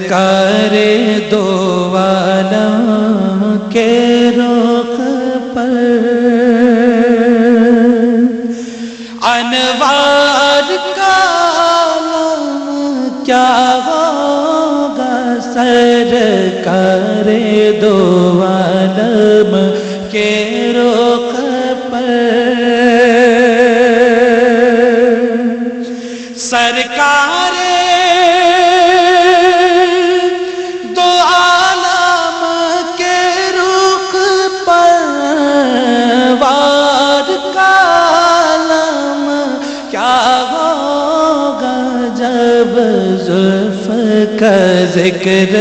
سرکار دو عالم کے رخ پر انوار کا عالم کیا ہوگا، سرکار دو عالم کے رخ پر سرکار دو عالم کے رخ پر وار کا عالم کیا ہوگا، جب زلف کا ذکر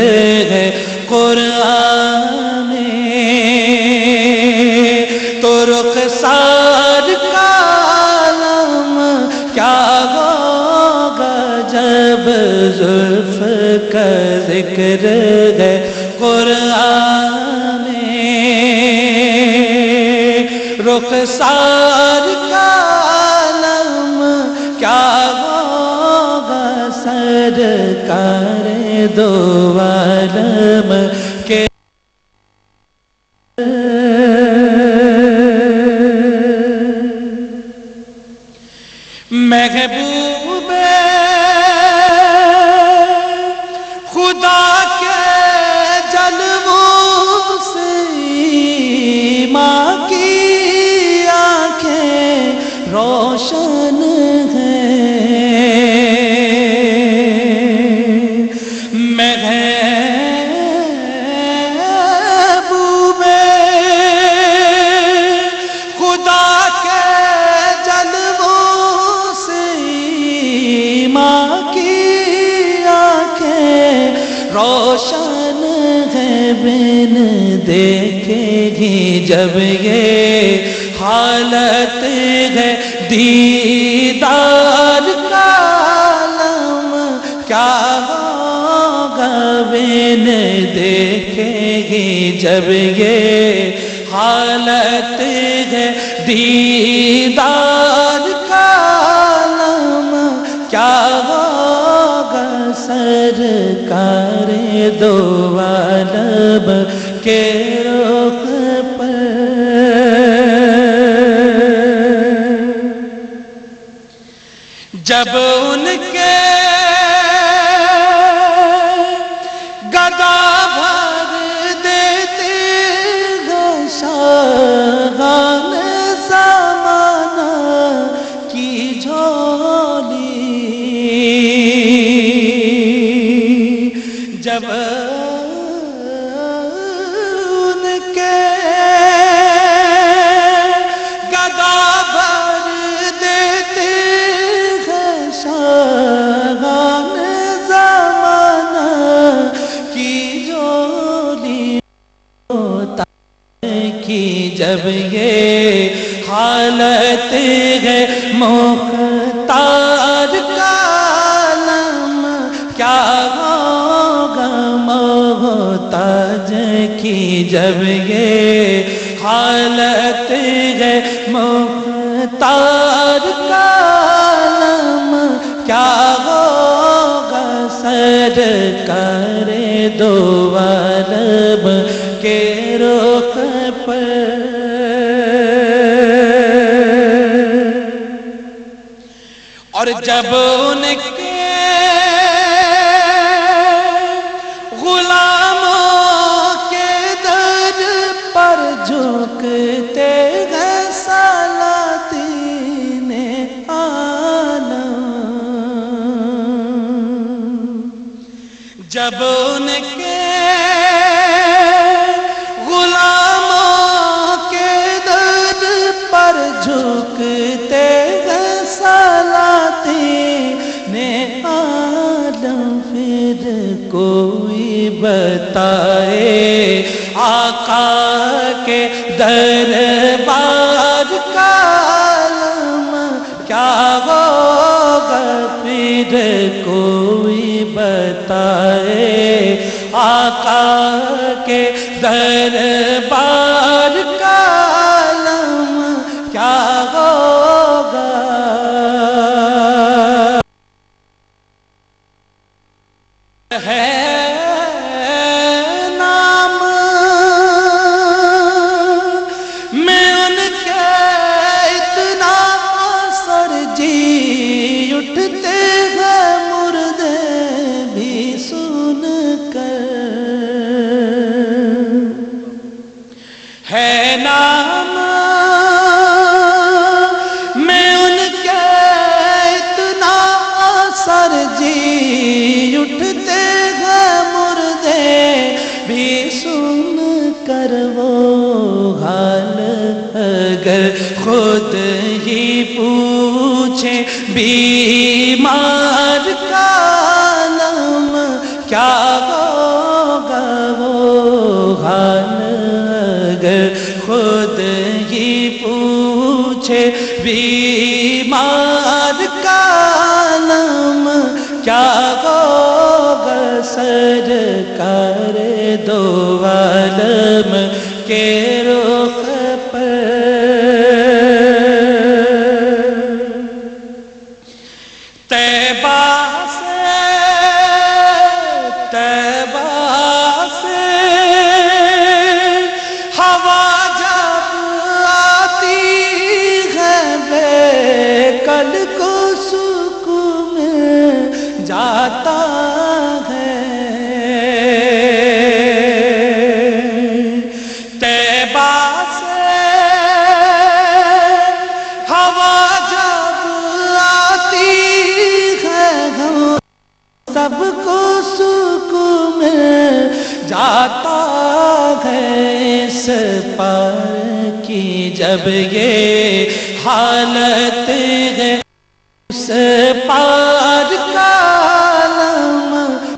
ہے قرآن میں، تو رخسار کا عالم کیا ہوگا، جب زلف کا ذکر ہے قرآن میں، رخسار کا عالم کیا ہوگا، سرکار دو عالم کے محبوب خدا کے جلووں سے ماں کی آنکھیں روشن ہیں، محبوب خدا کے جلووں سے ماں کی آنکھیں روشن ہے، بن دیکھے گی جب یہ حالت ہے دیدار کا عالم کیا ہوگا، بن دیکھے گی جب یہ حالت ہے دیدار کا عالم کیا ہوگا، سرکار دو عالم کے رخ پر جب ان کے گدا بھر دیتے ہیں شاہان زمانہ کی جھولی، جب ان کے گدا بھر دیتے ہیں شاہان زمانہ کی جھولی، ہوتا کی جب یہ حالت ہے مختار کا عالم کیا ہوگا، محتاج کی جب یہ حالت ہے مختار کا عالم کیا ہوگا، سرکار دو عالم کے رخ پر اور جب ان کے غلاموں کے در پر جھکتے ہیں سلاطین عالم، جب ان کے غلاموں کے در پر جھکتے ہیں سلاطین عالم، پھر کوئی بتائے آقا کے دربار کا عالم کیا ہوگا، پھر کوئی بتائے آقا کے دربار کا عالم کیا ہوگا، ہے نام میں ان کے اتنا اثر جی اٹھتے ہیں مردے بھی سن کر وہ حال اگر خود ہی پوچھیں بیمار کا عالم کیا ہوگا وہ حال اگر خود ہی پوچھے بیمار کا عالم کیا ہوگا سرکار دو عالم کے رخ پر جاتا ہے طیبہ سے ہوا جب آتی ہے سب کو سکون مل جاتا ہے اس پار کی جب یہ حالت ہے اس پار کا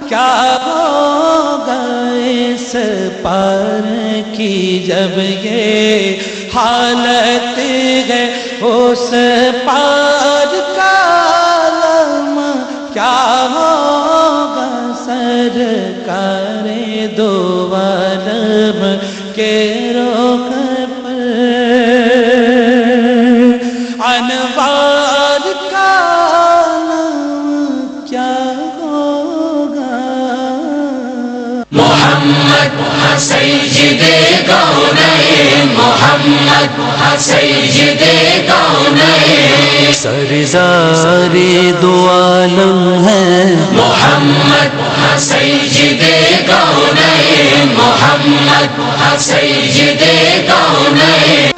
کیا ہوگا اس پار کی جب یہ حالت ہے اس پار کا عالم کیا ہوگا سرکار دو عالم کے رخ پر انوار کا عالم کیا محمد سید کونین محمد سید کونین سرزاری دو عالم ہے محمد سید کونین محمد سید کونین